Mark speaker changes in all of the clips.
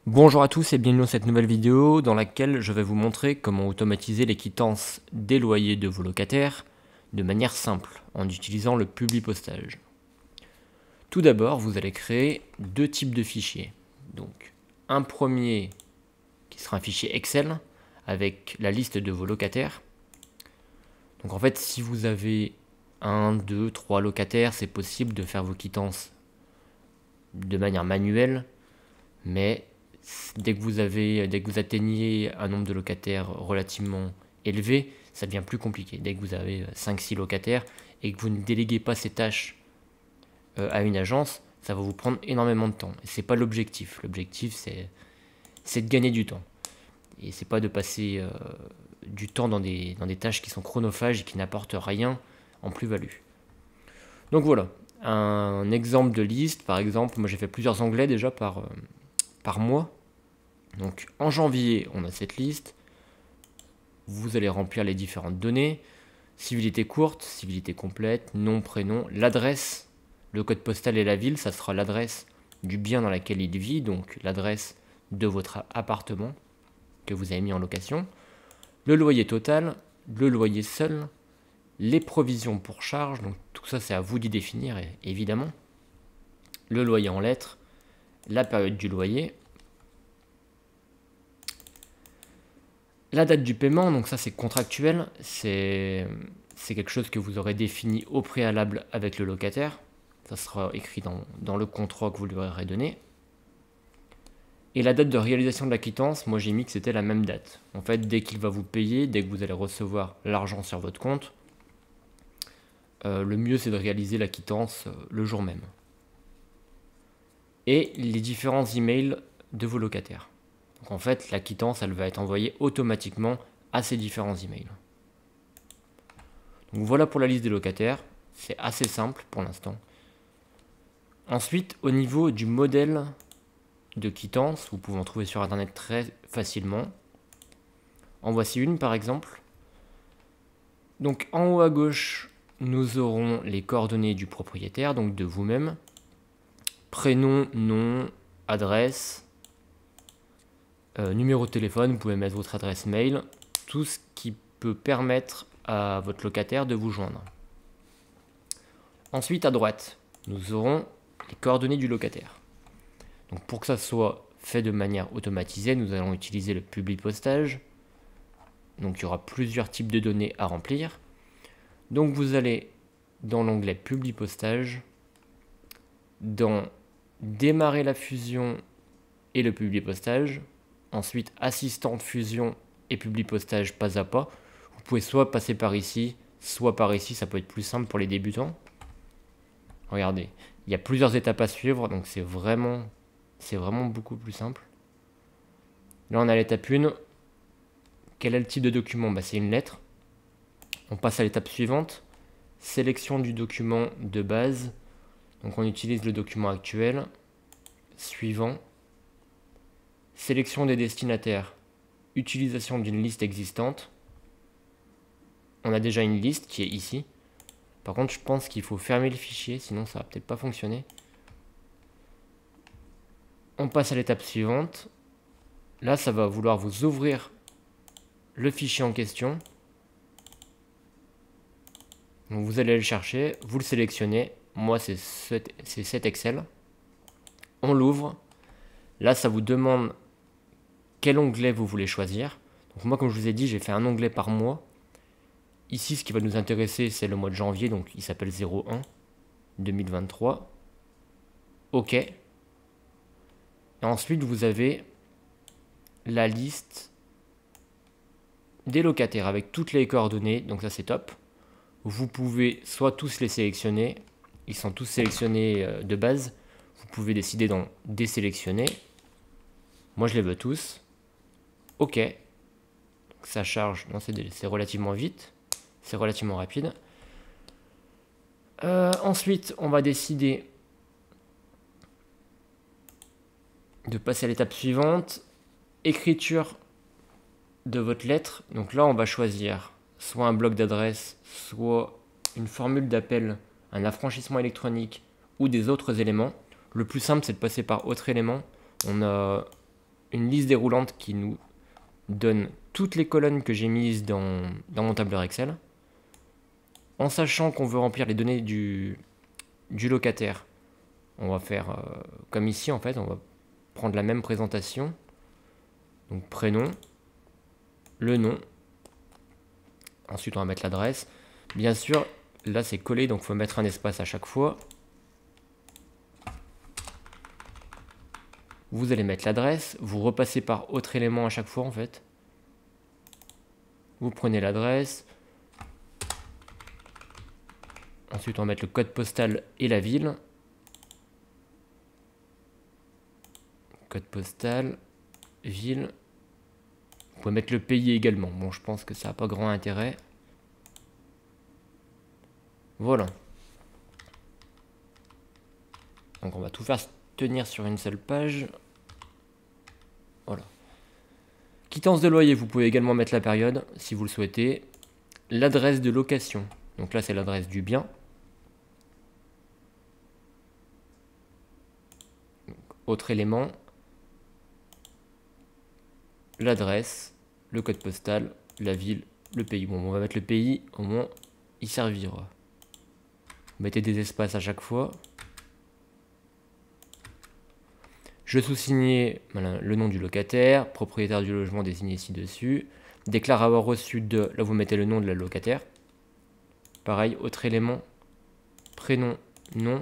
Speaker 1: Bonjour à tous et bienvenue dans cette nouvelle vidéo dans laquelle je vais vous montrer comment automatiser les quittances des loyers de vos locataires de manière simple en utilisant le Publipostage. Tout d'abord, vous allez créer deux types de fichiers. Donc, un premier qui sera un fichier Excel avec la liste de vos locataires. Donc en fait, si vous avez 1, 2, 3 locataires, c'est possible de faire vos quittances de manière manuelle, mais dès que vous atteignez un nombre de locataires relativement élevé, ça devient plus compliqué. Dès que vous avez 5-6 locataires et que vous ne déléguez pas ces tâches à une agence, ça va vous prendre énormément de temps. Et c'est pas l'objectif. L'objectif, c'est de gagner du temps. Et c'est pas de passer du temps dans des tâches qui sont chronophages et qui n'apportent rien en plus-value. Donc voilà, un exemple de liste, par exemple, moi j'ai fait plusieurs onglets déjà par mois. Donc en janvier, on a cette liste. Vous allez remplir les différentes données. Civilité courte, civilité complète, nom, prénom, l'adresse, le code postal et la ville, ça sera l'adresse du bien dans lequel il vit, donc l'adresse de votre appartement que vous avez mis en location. Le loyer total, le loyer seul, les provisions pour charge, donc tout ça c'est à vous d'y définir évidemment. Le loyer en lettres, la période du loyer, la date du paiement, donc ça c'est contractuel, c'est quelque chose que vous aurez défini au préalable avec le locataire. Ça sera écrit dans le contrat que vous lui aurez donné. Et la date de réalisation de la quittance, moi j'ai mis que c'était la même date. En fait, dès qu'il va vous payer, dès que vous allez recevoir l'argent sur votre compte, le mieux c'est de réaliser la quittance le jour même. Et les différents emails de vos locataires. Donc en fait, la quittance, elle va être envoyée automatiquement à ces différents emails. Donc voilà pour la liste des locataires. C'est assez simple pour l'instant. Ensuite, au niveau du modèle de quittance, vous pouvez en trouver sur internet très facilement. En voici une par exemple. Donc en haut à gauche, nous aurons les coordonnées du propriétaire, donc de vous-même. Prénom, nom, adresse, numéro de téléphone, vous pouvez mettre votre adresse mail, tout ce qui peut permettre à votre locataire de vous joindre. Ensuite, à droite, nous aurons les coordonnées du locataire. Donc pour que ça soit fait de manière automatisée, nous allons utiliser le Publipostage. Donc il y aura plusieurs types de données à remplir. Donc vous allez dans l'onglet Publipostage, dans Démarrer la fusion et le Publipostage. Ensuite, assistante fusion et Publipostage pas à pas. Vous pouvez soit passer par ici, soit par ici, ça peut être plus simple pour les débutants. Regardez, il y a plusieurs étapes à suivre, donc c'est vraiment beaucoup plus simple. Là, on a l'étape 1. Quel est le type de document? C'est une lettre. On passe à l'étape suivante. Sélection du document de base. Donc on utilise le document actuel. Suivant. Sélection des destinataires. Utilisation d'une liste existante. On a déjà une liste qui est ici. Par contre, je pense qu'il faut fermer le fichier, sinon ça va peut-être pas fonctionner. On passe à l'étape suivante. Là, ça va vouloir vous ouvrir le fichier en question. Donc vous allez le chercher, vous le sélectionnez. Moi, c'est cet Excel. On l'ouvre. Là, ça vous demande quel onglet vous voulez choisir. Donc moi, comme je vous ai dit, j'ai fait un onglet par mois. Ici, ce qui va nous intéresser, c'est le mois de janvier, donc il s'appelle 01 2023. OK. Et ensuite, vous avez la liste des locataires avec toutes les coordonnées, donc ça c'est top. Vous pouvez soit tous les sélectionner, ils sont tous sélectionnés de base. Vous pouvez décider d'en désélectionner. Moi je les veux tous. OK. Donc, ça charge, non c'est relativement vite, c'est relativement rapide. Ensuite, on va décider de passer à l'étape suivante. Écriture de votre lettre. Donc là, on va choisir soit un bloc d'adresse, soit une formule d'appel, un affranchissement électronique ou des autres éléments. Le plus simple, c'est de passer par autre élément. On a une liste déroulante qui nous donne toutes les colonnes que j'ai mises dans mon tableur Excel. En sachant qu'on veut remplir les données du locataire, on va faire comme ici en fait, on va prendre la même présentation. Donc prénom, le nom, ensuite on va mettre l'adresse. Bien sûr, là c'est collé, donc il faut mettre un espace à chaque fois. Vous allez mettre l'adresse, vous repassez par autre élément à chaque fois en fait. Vous prenez l'adresse. Ensuite on va mettre le code postal et la ville. Code postal, ville. Vous pouvez mettre le pays également. Bon, je pense que ça n'a pas grand intérêt. Voilà. Donc on va tout faire tenir sur une seule page. Voilà. Quittance de loyer, vous pouvez également mettre la période si vous le souhaitez. L'adresse de location. Donc là c'est l'adresse du bien. Donc, autre élément. L'adresse, le code postal, la ville, le pays. Bon, on va mettre le pays, au moins il servira. Vous mettez des espaces à chaque fois. Je sous-signais le nom du locataire, propriétaire du logement désigné ci-dessus. Déclare avoir reçu de... Là, vous mettez le nom de la locataire. Pareil, autre élément. Prénom, nom.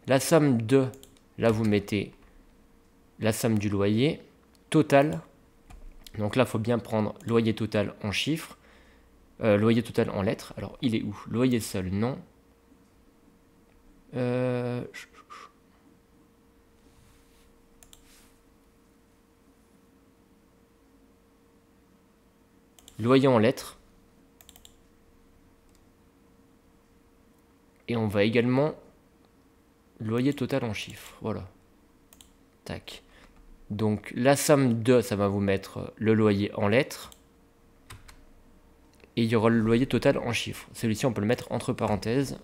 Speaker 1: La somme de... Là, vous mettez la somme du loyer total. Donc là, il faut bien prendre loyer total en chiffres. Loyer total en lettres. Alors, il est où? Loyer seul, non. Loyer en lettres. Et on va également loyer total en chiffres. Voilà. Tac. Donc la somme de, ça va vous mettre le loyer en lettres. Et il y aura le loyer total en chiffres. Celui-ci, on peut le mettre entre parenthèses.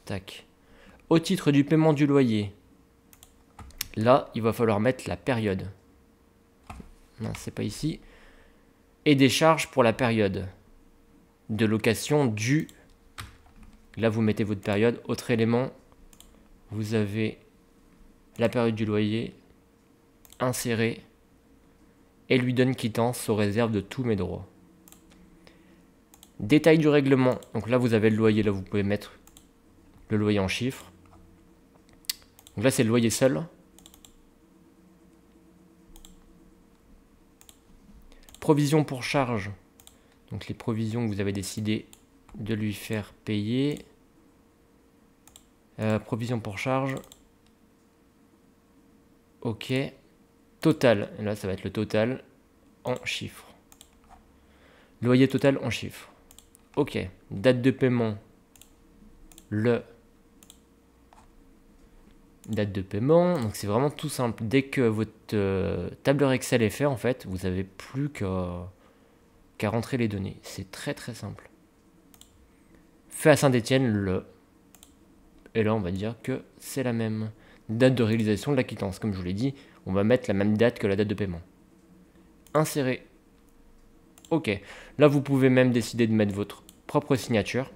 Speaker 1: Tac. Au titre du paiement du loyer, là, il va falloir mettre la période. Non, c'est pas ici. Et des charges pour la période de location due. Là, vous mettez votre période. Autre élément, vous avez la période du loyer, insérer, et lui donne quittance sous réserve de tous mes droits. Détail du règlement. Donc là, vous avez le loyer. Là, vous pouvez mettre le loyer en chiffres. Donc là, c'est le loyer seul. Provision pour charge. Donc les provisions que vous avez décidé de lui faire payer. Provision pour charge. Ok. Total. Et là, ça va être le total en chiffres. Loyer total en chiffres. Ok. Date de paiement. Date de paiement. Donc c'est vraiment tout simple. Dès que votre tableur Excel est fait, en fait, vous n'avez plus qu'à rentrer les données. C'est très très simple. Fait à Saint-Étienne le. Et là, on va dire que c'est la même date de réalisation de la quittance. Comme je vous l'ai dit, on va mettre la même date que la date de paiement. Insérer. Ok. Là, vous pouvez même décider de mettre votre propre signature.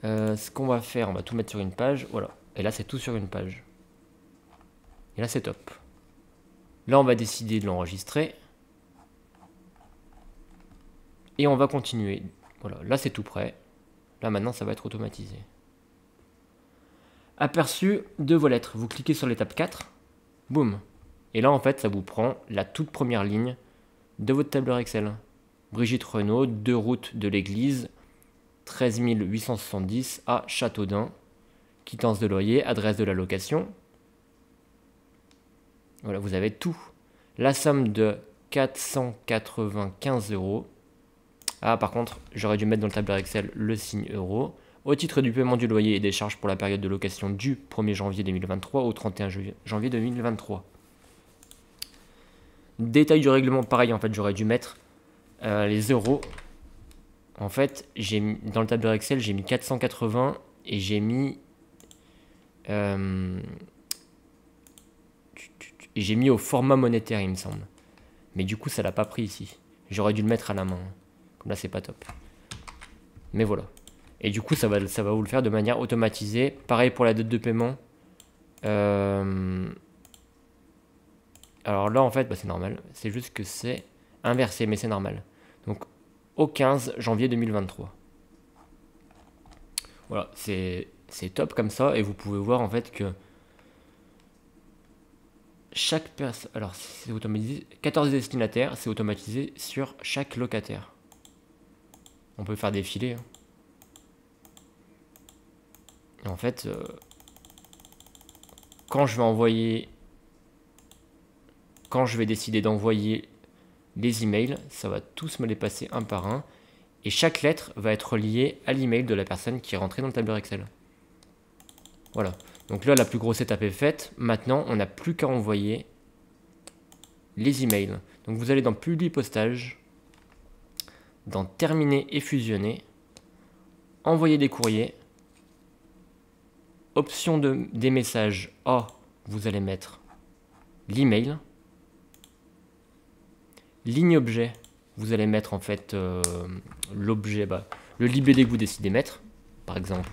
Speaker 1: Ce qu'on va faire, on va tout mettre sur une page. Voilà. Et là, c'est tout sur une page. Et là, c'est top. Là, on va décider de l'enregistrer. Et on va continuer. Voilà. Là, c'est tout prêt. Là, maintenant, ça va être automatisé. Aperçu de vos lettres. Vous cliquez sur l'étape 4. Boum. Et là, en fait, ça vous prend la toute première ligne de votre tableur Excel. Brigitte Renaud, 2 route de l'église, 13 870 à Châteaudun. Quittance de loyer, adresse de la location. Voilà, vous avez tout. La somme de 495 €. Ah, par contre, j'aurais dû mettre dans le tableur Excel le signe euro. Au titre du paiement du loyer et des charges pour la période de location du 1er janvier 2023 au 31 janvier 2023. Détail du règlement, pareil, en fait, j'aurais dû mettre les euros. En fait, dans le tableur Excel, j'ai mis 480 et j'ai mis au format monétaire, il me semble. Mais du coup, ça l'a pas pris ici. J'aurais dû le mettre à la main. Comme là, c'est pas top. Mais voilà. Et du coup, ça va vous le faire de manière automatisée. Pareil pour la date de paiement. Alors là, en fait, c'est normal. C'est juste que c'est inversé, mais c'est normal. Donc, au 15 janvier 2023. Voilà, c'est top comme ça. Et vous pouvez voir, en fait, que chaque personne... Alors, c'est automatisé. 14 destinataires, c'est automatisé sur chaque locataire. On peut faire défiler. Et en fait, quand je vais décider d'envoyer les emails, ça va tous me les passer un par un. Et chaque lettre va être liée à l'email de la personne qui est rentrée dans le tableur Excel. Voilà. Donc là, la plus grosse étape est faite. Maintenant, on n'a plus qu'à envoyer les emails. Donc vous allez dans Publier postage, dans Terminer et fusionner, envoyer des courriers, option des messages A, vous allez mettre l'email. Ligne objet, vous allez mettre en fait l'objet, le libellé que vous décidez de mettre. Par exemple,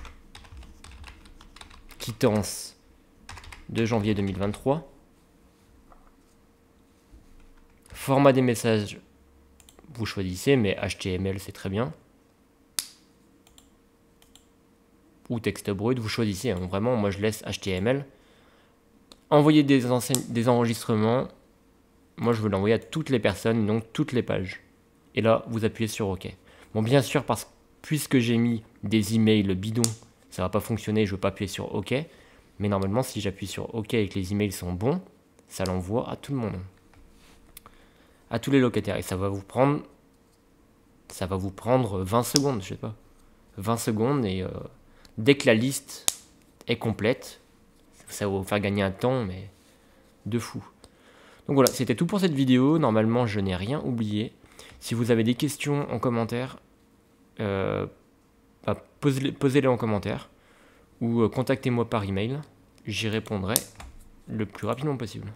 Speaker 1: quittance de janvier 2023. Format des messages, vous choisissez, mais HTML c'est très bien. Ou texte brut, vous choisissez. Hein. Vraiment, moi je laisse HTML. Envoyer des enregistrements. Moi je veux l'envoyer à toutes les personnes, donc toutes les pages. Et là, vous appuyez sur OK. Bon, bien sûr, puisque j'ai mis des emails bidons, ça va pas fonctionner, je veux pas appuyer sur OK. Mais normalement, si j'appuie sur OK et que les emails sont bons, ça l'envoie à tout le monde. À tous les locataires. Et ça va vous prendre 20 secondes, je sais pas. 20 secondes et dès que la liste est complète, ça va vous faire gagner un temps, mais de fou. Donc voilà, c'était tout pour cette vidéo. Normalement, je n'ai rien oublié. Si vous avez des questions en commentaire, posez-les en commentaire ou contactez-moi par email. J'y répondrai le plus rapidement possible.